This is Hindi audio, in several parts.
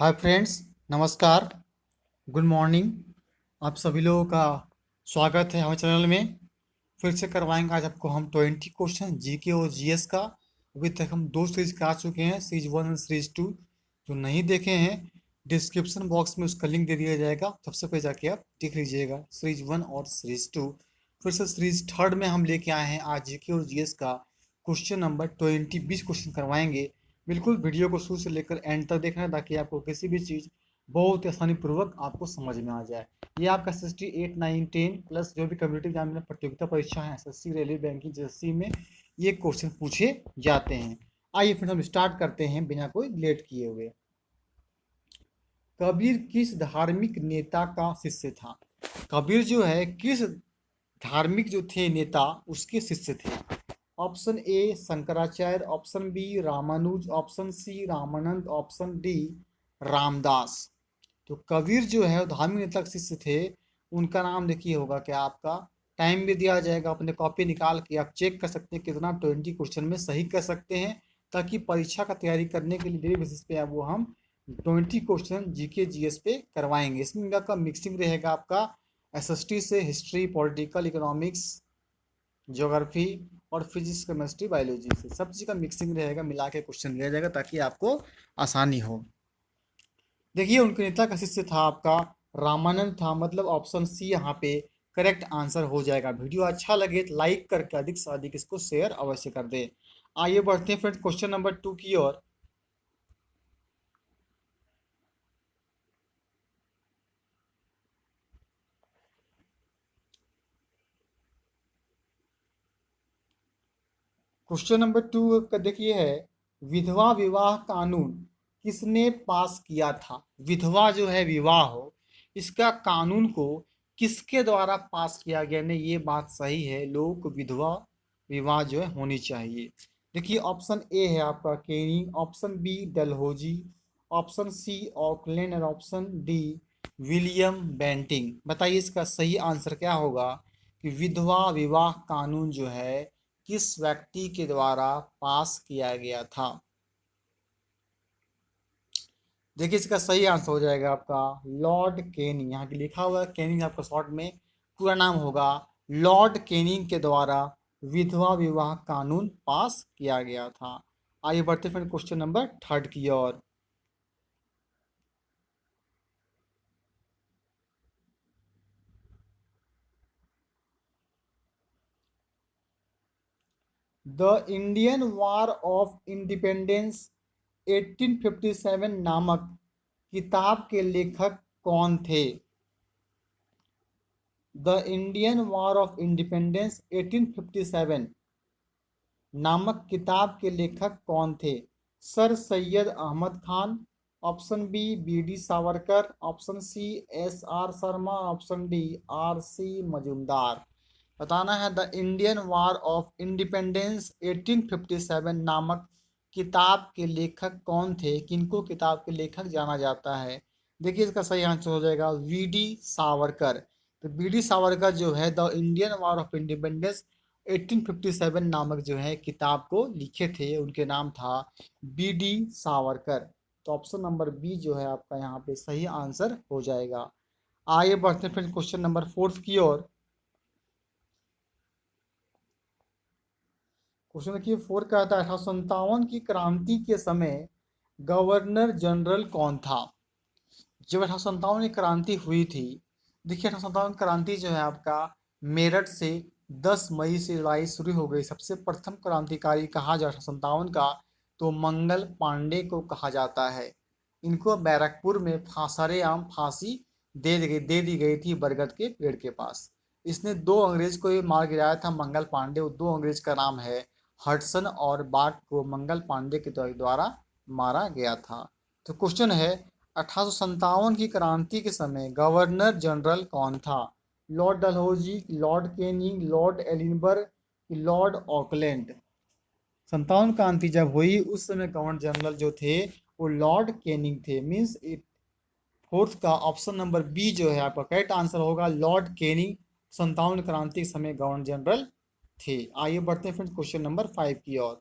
हाय फ्रेंड्स, नमस्कार, गुड मॉर्निंग। आप सभी लोगों का स्वागत है हमारे चैनल में। फिर से करवाएंगे आज आपको हम 20 क्वेश्चन जीके और जीएस का। अभी तक हम दो सीरीज करा चुके हैं, सीरीज 1 और सीरीज 2। जो नहीं देखे हैं, डिस्क्रिप्शन बॉक्स में उसका लिंक दे दिया जाएगा, सबसे पहले जाके आप देख लीजिएगा सीरीज 1 और सीरीज 2। फिर से सीरीज थर्ड में हम लेके आए हैं आज जीके और जीएस का क्वेश्चन नंबर 20 क्वेश्चन करवाएंगे। बिल्कुल वीडियो को शुरू से लेकर एंड तक देखना है ताकि आपको किसी भी चीज़ बहुत ही आसानी पूर्वक आपको समझ में आ जाए। ये आपका एसएसटी 8, 9, 10 प्लस जो भी कम्पिटिटिव एग्जाम में प्रतियोगिता परीक्षा है, एसएससी, रेलवे, बैंकिंग, जेएससी में ये क्वेश्चन पूछे जाते हैं। आइए फिर हम स्टार्ट करते हैं बिना कोई लेट किए हुए। कबीर किस धार्मिक नेता का शिष्य था? कबीर जो है किस धार्मिक जो थे नेता उसके शिष्य थे? Option A Shankaracharya, option B Ramanuj, option C Ramanand, option D Ramdas. तो कबीर जो है धार्मिक नेता के शिष्य थे। उनका नाम देखिए होगा क्या आपका। टाइम भी दिया जाएगा, अपने कॉपी निकाल के आप चेक कर सकते हैं कितना 20 क्वेश्चन में सही कर सकते हैं, ताकि परीक्षा का तैयारी करने के लिए डेली बेसिस पे वो हम 20 क्वेश्चन जीके जीएस पे करवाएंगे। इसमें आपका मिक्सिंग रहेगा आपका एसएसटी से हिस्ट्री, पॉलिटिकल, इकोनॉमिक्स, ज्योग्राफी और फिजिक्स, केमिस्ट्री, बायोलॉजी से सब चीज़ का मिक्सिंग रहेगा, मिला के क्वेश्चन लिया जाएगा ताकि आपको आसानी हो। देखिए उनके नेता का शिष्य था आपका रामानंद था, मतलब ऑप्शन सी यहाँ पे करेक्ट आंसर हो जाएगा। वीडियो अच्छा लगे तो लाइक करके अधिक से अधिक इसको शेयर अवश्य कर दे। आइए बढ़ते हैं फ्रेंड क्वेश्चन नंबर 2 की ओर। क्वेश्चन नंबर 2 का देखिए है, विधवा विवाह कानून किसने पास किया था? विधवा जो है विवाह हो, इसका कानून को किसके द्वारा पास किया गया? नहीं, ये बात सही है, लोगों को विधवा विवाह जो है होनी चाहिए। देखिए ऑप्शन ए है आपका Canning, option B Dalhousie, option C Auckland और ऑप्शन डी विलियम बेंटिंग। बताइए इसका सही आंसर क्या होगा कि विधवा विवाह कानून जो है किस व्यक्ति के द्वारा पास किया गया था? देखिए इसका सही आंसर हो जाएगा आपका लॉर्ड केनिंग। यहाँ की लिखा हुआ है केनिंग, आपका शॉर्ट में पूरा नाम होगा। लॉर्ड केनिंग के द्वारा विधवा विवाह कानून पास किया गया था। आइए बढ़ते फिर क्वेश्चन नंबर 3 की ओर। The Indian war of independence 1857 नामक किताब के लेखक कौन थे? The Indian war of independence 1857 नामक किताब के लेखक कौन थे? Sir Syed Ahmed Khan, option B B D Savarkar, option C S R Sharma, option D R C Majumdar. बताना है the Indian war of independence 1857 नामक किताब के लेखक कौन थे, किनको किताब के लेखक जाना जाता है? देखिए इसका सही आंसर हो जाएगा वी डी सावरकर। तो वी डी सावरकर जो है the Indian war of independence 1857 नामक जो है किताब को लिखे थे, उनके नाम था बी डी सावरकर। तो ऑप्शन नंबर बी जो है आपका यहाँ पे सही आंसर हो जाएगा। आइए बढ़ते हैं फिर क्वेश्चन नंबर 4 की ओर। क्वेश्चन देखिए 4 का आता है 1857 की क्रांति के समय गवर्नर जनरल कौन था? जब 1857 की क्रांति हुई थी, देखिए 1857 क्रांति जो है आपका मेरठ से 10 मई से लड़ाई शुरू हो गई। सबसे प्रथम क्रांतिकारी कहा जाए 1857 का तो मंगल पांडे को कहा जाता है। इनको बैरकपुर में सरेआम फांसी दे दी गई थी बरगद के पेड़ के पास। इसने दो अंग्रेज को ये मार गिराया था मंगल पांडे। वो दो अंग्रेज का नाम है हडसन और बार्ट, को मंगल पांडे के द्वारा मारा गया था। तो क्वेश्चन है 1857 की क्रांति के समय गवर्नर जनरल कौन था? Lord Dalhousie, Lord Canning, Lord Ellenborough, Lord Auckland. 57 क्रांति जब हुई उस समय गवर्नर जनरल जो थे वो लॉर्ड केनिंग थे। मीन्स फोर्थ का ऑप्शन नंबर बी जो है आपका करेक्ट आंसर होगा लॉर्ड केनिंग 57 क्रांति के समय गवर्नर जनरल थे। आइए बढ़ते हैं फ्रेंड्स क्वेश्चन नंबर 5 की ओर।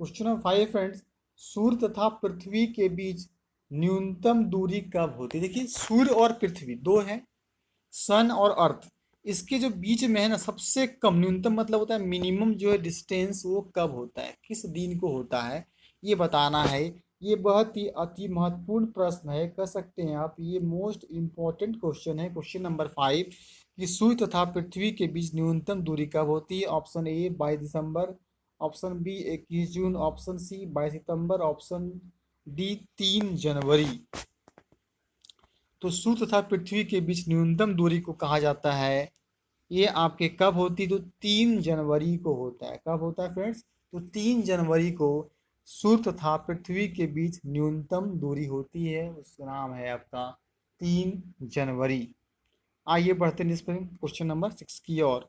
क्वेश्चन नंबर 5 फ्रेंड्स, सूर्य तथा पृथ्वी के बीच न्यूनतम दूरी कब होती है? देखिए सूर्य और पृथ्वी दो हैं, सन और अर्थ, इसके जो बीच में है ना सबसे कम न्यूनतम मतलब होता है मिनिमम जो है डिस्टेंस, वो कब होता है, किस दिन को होता है, ये बताना है। ये बहुत ही अति महत्वपूर्ण प्रश्न है, कह सकते हैं आप ये मोस्ट इंपॉर्टेंट क्वेश्चन है। क्वेश्चन नंबर 5 कि सूर्य तथा पृथ्वी के बीच न्यूनतम दूरी कब होती है? ऑप्शन ए 22 दिसंबर, ऑप्शन बी 21 जून, ऑप्शन सी 22 सितंबर, ऑप्शन डी 3 जनवरी। तो सूर्य तथा पृथ्वी के बीच न्यूनतम दूरी को कहा जाता है, ये आपके कब होती है? तो 3 जनवरी को होता है। कब होता है फ्रेंड्स? तो 3 जनवरी को सूर्य तथा पृथ्वी के बीच न्यूनतम दूरी होती है, उसका नाम है आपका 3 जनवरी। आइए बढ़ते हैं इस पर क्वेश्चन नंबर 6 की ओर।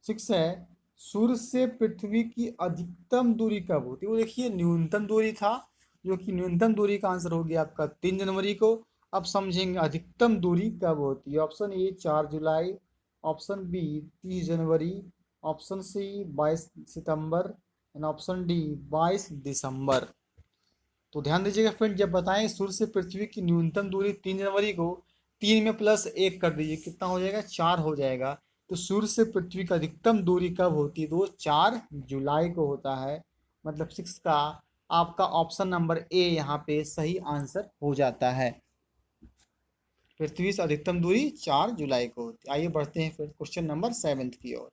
6 है, सूर्य से पृथ्वी की अधिकतम दूरी कब होती है? वो देखिए न्यूनतम दूरी था, जो कि न्यूनतम दूरी का आंसर हो गया आपका 3 जनवरी को। अब समझेंगे अधिकतम दूरी कब होती है। ऑप्शन ए 4 जुलाई, ऑप्शन बी 30 जनवरी, ऑप्शन सी 22 सितंबर एंड ऑप्शन डी 22 दिसंबर। तो ध्यान दीजिएगा फ्रेंड, जब बताएं सूर्य से पृथ्वी की न्यूनतम दूरी 3 जनवरी को, 3 में +1 कर दीजिए, कितना हो जाएगा? 4 हो जाएगा। तो सूर्य से पृथ्वी की अधिकतम दूरी कब होती है? तो 4 जुलाई को होता है। मतलब 6 का आपका ऑप्शन नंबर ए यहाँ पे सही आंसर हो जाता है। पृथ्वी से अधिकतम दूरी 4 जुलाई को होती है। आइए बढ़ते हैं फिर क्वेश्चन नंबर 7 की ओर।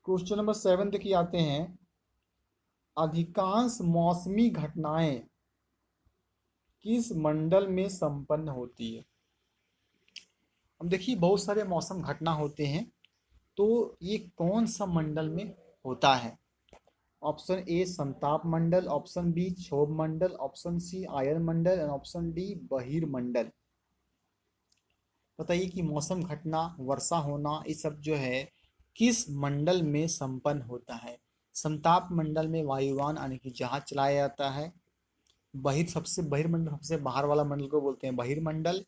क्वेश्चन नंबर 7 देखिए आते हैं, अधिकांश मौसमी घटनाएं किस मंडल में संपन्न होती है? अब देखिए बहुत सारे मौसम घटना होते हैं, तो ये कौन सा मंडल में होता है? ऑप्शन ए संताप मंडल, ऑप्शन बी क्षोभ मंडल, ऑप्शन सी आयन मंडल एंड ऑप्शन डी बहिर मंडल। बताइए कि मौसम घटना, वर्षा होना, ये सब जो है किस मंडल में संपन्न होता है? संताप मंडल में वायुयान यानी कि जहाज चलाया जाता है। बहिर्मंडल सबसे बाहर वाला मंडल को बोलते हैं बहिर्मंडल।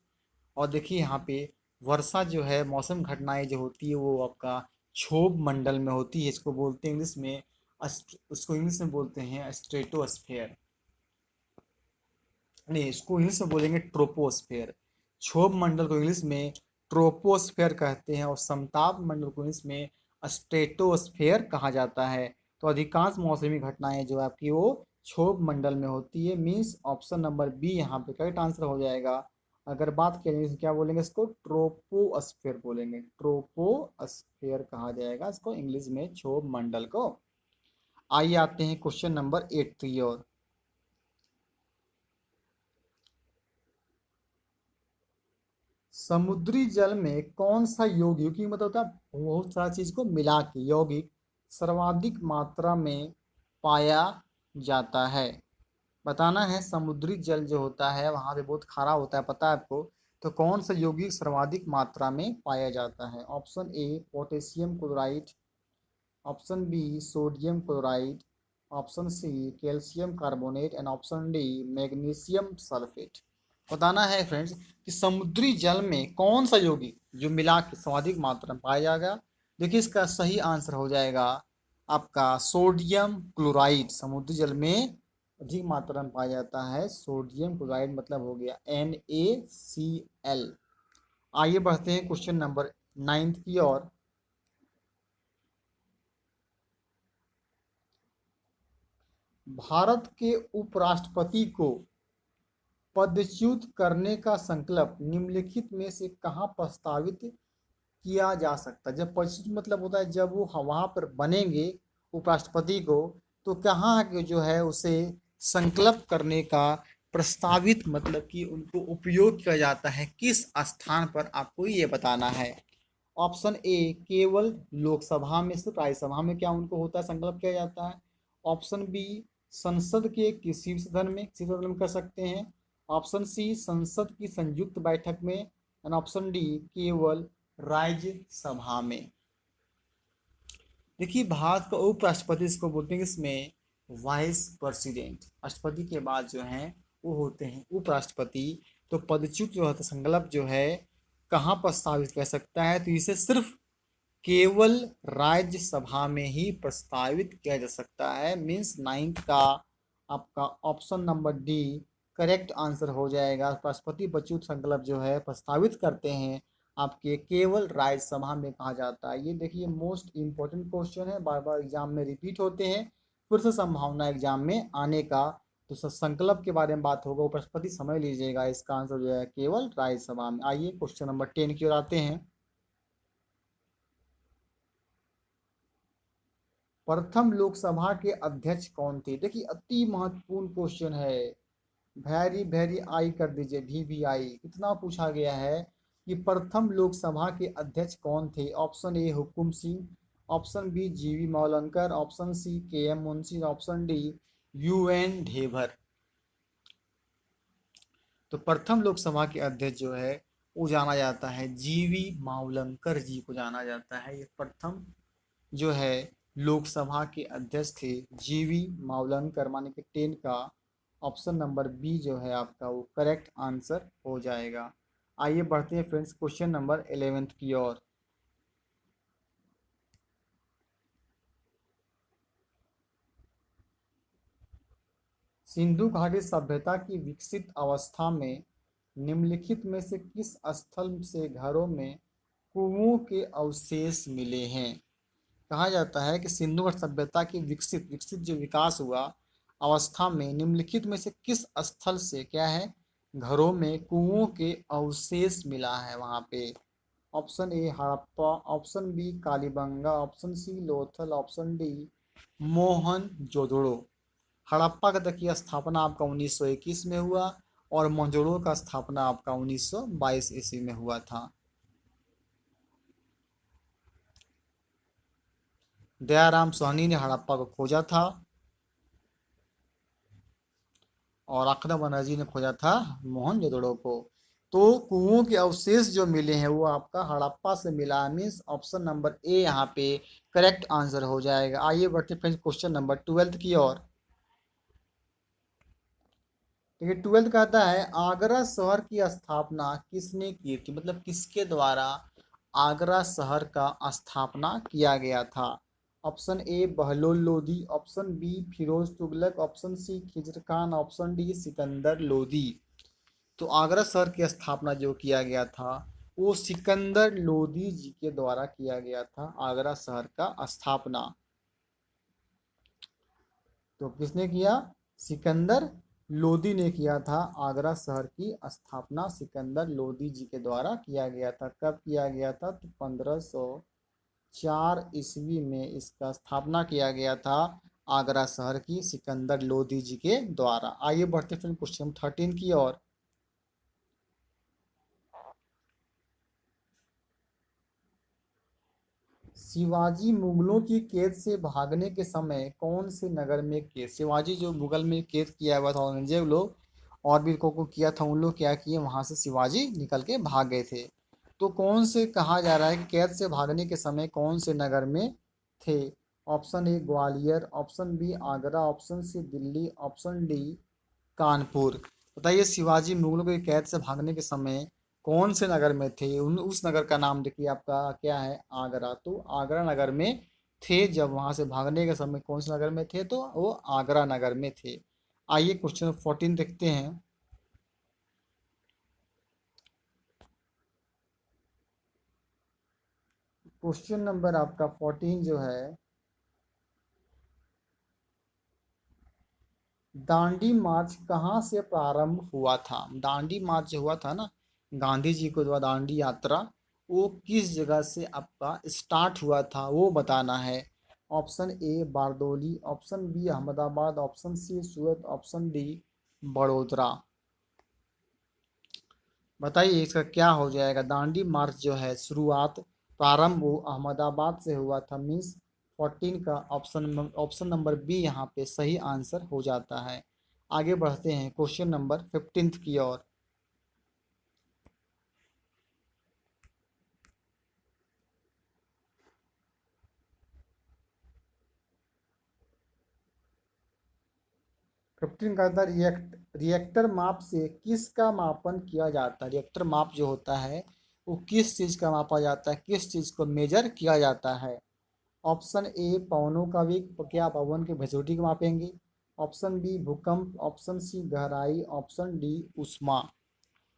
और देखिए यहाँ पे वर्षा जो है, मौसम घटनाएं जो होती है वो आपका क्षोभ मंडल में होती है। इसको बोलते हैं इंग्लिश में उसको इंग्लिश में बोलते हैं स्ट्रेटोस्फेयर, नहीं इसको इंग्लिश में बोलेंगे ट्रोपोस्फेयर। क्षोभ मंडल को इंग्लिश में ट्रोपोस्फेयर कहते हैं और समताप मंडल को इंग्लिश में स्ट्रेटोस्फेयर कहा जाता है। तो अधिकांश मौसमी घटनाएं जो आपकी वो क्षोभ मंडल में होती है। मीन्स ऑप्शन नंबर बी यहाँ पे करेक्ट आंसर हो जाएगा। अगर बात करें तो क्या बोलेंगे इसको? ट्रोपोस्फेयर बोलेंगे, ट्रोपोस्फेयर कहा जाएगा इसको इंग्लिश में क्षोभ मंडल को। आइए आते हैं क्वेश्चन नंबर 8 की ओर। समुद्री जल में कौन सा यौगिक, यौगिक मतलब होता है बहुत सारा चीज को मिला के, यौगिक सर्वाधिक मात्रा में पाया जाता है? बताना है। समुद्री जल जो होता है वहां पे बहुत खारा होता है, पता है आपको? तो कौन सा यौगिक सर्वाधिक मात्रा में पाया जाता है? Option A potassium chloride, option B sodium chloride, option C calcium carbonate and option D magnesium sulphate. बताना है फ्रेंड्स कि समुद्री जल में कौन सा यौगिक जो मिला के सर्वाधिक मात्रा में पाया जाएगा। देखिए इसका सही आंसर हो जाएगा आपका सोडियम क्लोराइड। समुद्री जल में अधिक मात्रा में पाया जाता है सोडियम क्लोराइड, मतलब हो गया NaCl। आइए बढ़ते हैं क्वेश्चन नंबर 9 की ओर। भारत के उपराष्ट्रपति को पदच्युत करने का संकल्प निम्नलिखित में से कहाँ प्रस्तावित किया जा सकता है? जब पदच्युत मतलब होता है जब वो वहां पर बनेंगे उपराष्ट्रपति को, तो कहाँ के जो है उसे संकल्प करने का प्रस्तावित मतलब कि उनको उपयोग किया जाता है, किस स्थान पर, आपको ये बताना है। ऑप्शन ए केवल लोकसभा में, सिर्फ राज्यसभा में क्या उनको होता है, संकल्प किया जाता है। ऑप्शन बी संसद के किसी भी सदन में, किसी सदन में कर सकते हैं। ऑप्शन सी संसद की संयुक्त बैठक में एंड ऑप्शन डी केवल राज्यसभा में। देखिए भारत का उपराष्ट्रपति इसको बोलते हैं इसमें वाइस प्रेसिडेंट, राष्ट्रपति के बाद जो हैं वो होते हैं उपराष्ट्रपति। तो पदच्युत जो है संकल्प जो है कहाँ प्रस्तावित कर सकता है, तो इसे सिर्फ केवल राज्यसभा में ही प्रस्तावित किया जा सकता है। मीन्स नाइन्थ का आपका option number D correct answer हो जाएगा। राष्ट्रपति बच्चूत संकल्प जो है प्रस्तावित करते हैं आपके केवल राज्यसभा में कहा जाता है। ये देखिए मोस्ट इंपॉर्टेंट क्वेश्चन है, बार बार एग्जाम में रिपीट होते हैं, फिर से संभावना एग्जाम में आने का। तो संकल्प के बारे में बात होगा, उपराष्ट्रपति समझ लीजिएगा, इसका आंसर जो है केवल राज्यसभा में। आइए क्वेश्चन नंबर 10 की ओर आते हैं। प्रथम लोकसभा के अध्यक्ष कौन थे? देखिए अति महत्वपूर्ण क्वेश्चन है, वेरी वेरी आई कर दीजिए, VVI कितना पूछा गया है कि प्रथम लोकसभा के अध्यक्ष कौन थे। Option A Hukum Singh, option B GV Mavalankar, option C KM Munshi, option D UN Dhebar. तो प्रथम लोकसभा के अध्यक्ष जो है वो जाना जाता है GV मावलंकर जी को जाना जाता है। ये प्रथम जो है लोकसभा के अध्यक्ष थे GV मावलंकर, माने कि 10 का ऑप्शन नंबर बी जो है आपका वो करेक्ट आंसर हो जाएगा। आइए बढ़ते हैं फ्रेंड्स क्वेश्चन नंबर 11 की ओर। सिंधु घाटी सभ्यता की विकसित अवस्था में निम्नलिखित में से किस स्थल से घरों में कुओं के अवशेष मिले हैं? कहा जाता है कि सिंधु घाटी सभ्यता की विकसित विकसित जो विकास हुआ अवस्था में निम्नलिखित में से किस स्थल से क्या है घरों में कुओं के अवशेष मिला है वहां पे। Option A Harappa, option B Kalibanga, option C Lothal, option D Mohenjodaro. Harappa का देखिए स्थापना आपका 1921 में हुआ और मोहनजोदड़ो का स्थापना आपका 1922 ईस्वी में हुआ था। दयाराम साहनी ने हड़प्पा को खोजा था और अकबर बनर्जी ने खोजा था मोहनजोदड़ो को। तो कुओं के अवशेष जो मिले हैं वो आपका हड़प्पा से मिला, मीन्स ऑप्शन नंबर ए यहाँ पे करेक्ट आंसर हो जाएगा। आइए बढ़ते फ्रेंड्स क्वेश्चन नंबर 12 की ओर। देखिए 12 कहता है आगरा शहर की स्थापना किसने की थी, मतलब किसके द्वारा आगरा शहर का स्थापना किया गया था। Option A Bahlol Lodi, option B Firoz Tughlaq, option C Khizr Khan, option D Sikandar Lodi. तो आगरा शहर की स्थापना जो किया गया था वो सिकंदर लोदी जी के द्वारा किया गया था, आगरा शहर का स्थापना। तो किसने किया? सिकंदर लोदी ने किया था। आगरा शहर की स्थापना सिकंदर लोदी जी के द्वारा किया गया था। कब किया गया था? तो 1504 ईस्वी में इसका स्थापना किया गया था आगरा शहर की सिकंदर लोदी जी के द्वारा। आइए बढ़ते फिर क्वेश्चन 13 की ओर। शिवाजी मुगलों की कैद से भागने के समय कौन से नगर में कैद? शिवाजी जो मुगल में कैद किया हुआ था औरंगजेब लोग और भी को किया था, उन लोग क्या किए वहां से शिवाजी निकल के भाग गए थे। तो कौन से कहा जा रहा है कि कैद से भागने के समय कौन से नगर में थे? Option A Gwalior, option B Agra, option C Delhi, option D Kanpur. बताइए शिवाजी मुगलों के कैद से भागने के समय कौन से नगर में थे? उन उस नगर का नाम देखिए आपका क्या है? आगरा। तो आगरा नगर में थे जब वहां से भागने के समय कौन से नगर में थे? तो वो आगरा नगर में थे। आइए क्वेश्चन 14 देखते हैं। क्वेश्चन नंबर आपका 14 जो है दांडी मार्च कहाँ से प्रारंभ हुआ था? दांडी मार्च जो हुआ था ना गांधी जी को द्वारा दांडी यात्रा, वो किस जगह से आपका स्टार्ट हुआ था वो बताना है। Option A Bardoli, option B Ahmedabad, option C Surat, option D Vadodara. बताइए इसका क्या हो जाएगा? दांडी मार्च जो है शुरुआत प्रारंभ वो अहमदाबाद से हुआ था, मीन्स 14 का ऑप्शन ऑप्शन नंबर बी यहाँ पे सही आंसर हो जाता है। आगे बढ़ते हैं क्वेश्चन नंबर 15 की ओर। 15 का था रिएक्टर माप से किसका मापन किया जाता है। रिएक्टर माप जो होता है वो किस चीज़ का मापा जाता है, किस चीज़ को मेजर किया जाता है। ऑप्शन ए पवनों का वेग, क्या पवन की वेलोसिटी को मापेंगे। ऑप्शन बी भूकंप, ऑप्शन सी गहराई, ऑप्शन डी ऊष्मा।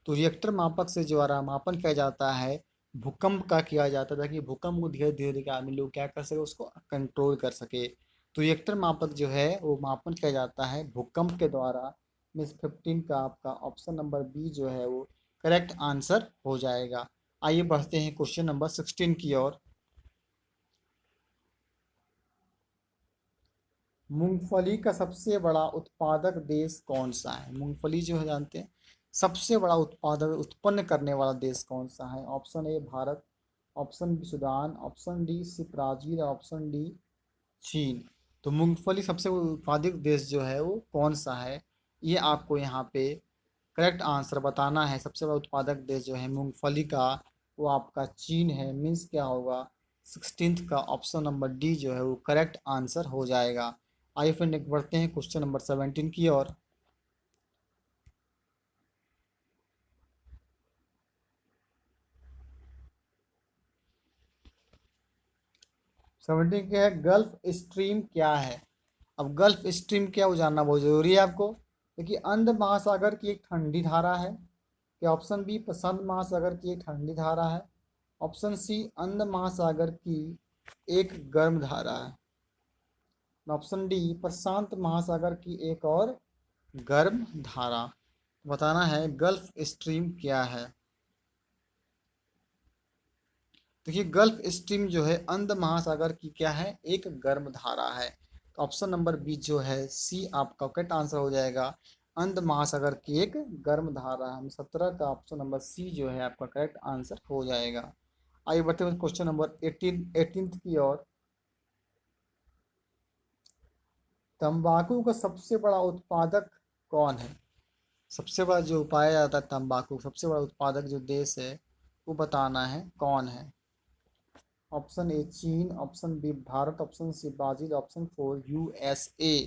तो रिएक्टर मापक से द्वारा मापन किया जाता है भूकंप का किया जाता है, ताकि भूकंप को धीरे धीरे आदमी लोग क्या कर सके, उसको कंट्रोल कर सके। तो रिएक्टर मापक जो है वो मापन किया जाता है भूकंप के द्वारा। मिस 15 का आपका ऑप्शन नंबर बी जो है वो करेक्ट आंसर हो जाएगा। आइए बढ़ते हैं क्वेश्चन नंबर 16 की ओर। मूंगफली का सबसे बड़ा उत्पादक देश कौन सा है। मूंगफली जो है जानते हैं सबसे बड़ा उत्पादक उत्पन्न करने वाला देश कौन सा है। Option A Bharat, option B Sudan, option D C Brazil, option D चीन। तो मूंगफली सबसे उत्पादक देश जो है वो कौन सा है, ये आपको यहाँ पे करेक्ट आंसर बताना है। सबसे बड़ा उत्पादक देश जो है मूंगफली का वो आपका चीन है। मीन्स क्या होगा, 16th का ऑप्शन नंबर डी जो है वो करेक्ट आंसर हो जाएगा। आइए फिर नेक्स्ट बढ़ते हैं क्वेश्चन नंबर 17 की ओर। 17 क्या है, गल्फ स्ट्रीम क्या है। अब गल्फ स्ट्रीम क्या वो जानना बहुत जरूरी है आपको। देखिए अंध महासागर की एक ठंडी धारा है। क्या ऑप्शन बी प्रशांत महासागर की एक ठंडी धारा है। ऑप्शन सी अंध महासागर की एक गर्म धारा है। ऑप्शन डी प्रशांत महासागर की एक और गर्म धारा। बताना है गल्फ स्ट्रीम क्या है। देखिए गल्फ स्ट्रीम जो है अंध महासागर की क्या है, एक गर्म धारा है। तो ऑप्शन नंबर बी जो है सी आपका करेक्ट आंसर हो जाएगा। अंध महासागर की एक गर्म धारा है। 17 का ऑप्शन नंबर सी जो है आपका करेक्ट आंसर हो जाएगा। आइए बढ़ते हैं क्वेश्चन नंबर 18 की ओर। तंबाकू का सबसे बड़ा उत्पादक कौन है। सबसे बड़ा जो पाया जाता है तंबाकू, सबसे बड़ा उत्पादक जो देश है वो बताना है कौन है। ऑप्शन ए चीन, option B Bharat, option C Brazil, option four USA.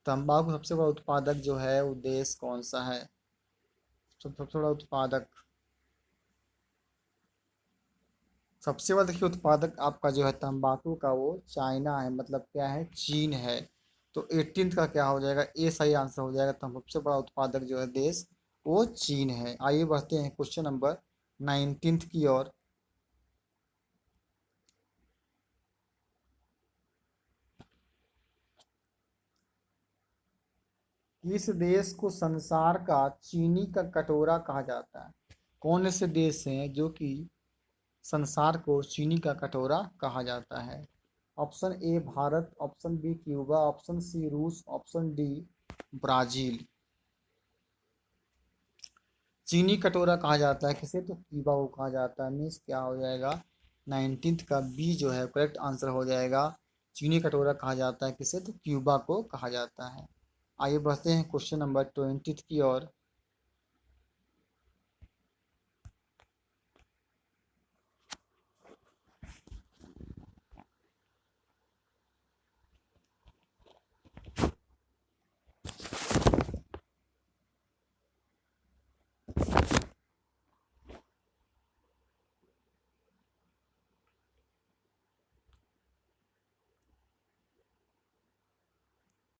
तंबाकू सबसे बड़ा उत्पादक जो है वो देश कौन सा है। सबसे बड़ा उत्पादक, सबसे बड़ा देखिए उत्पादक आपका जो है तंबाकू का वो चाइना है, मतलब क्या है चीन है। तो 18th का क्या हो जाएगा, ए सही आंसर हो जाएगा। तो सबसे बड़ा उत्पादक जो है देश वो चीन है। आइए बढ़ते हैं क्वेश्चन नंबर 19 की ओर। किस देश को संसार का चीनी का कटोरा कहा जाता है। कौन ऐसे देश हैं जो कि संसार को चीनी का कटोरा कहा जाता है। Option A Bharat, option B Cuba, option C रूस, ऑप्शन डी ब्राजील। चीनी कटोरा कहा जाता है किसे, तो क्यूबा को कहा जाता है। मीन्स क्या हो जाएगा 19th का बी जो है करेक्ट आंसर हो जाएगा। चीनी कटोरा कहा जाता है किसे, तो क्यूबा को कहा जाता है। आइए बढ़ते हैं क्वेश्चन नंबर 20 की ओर।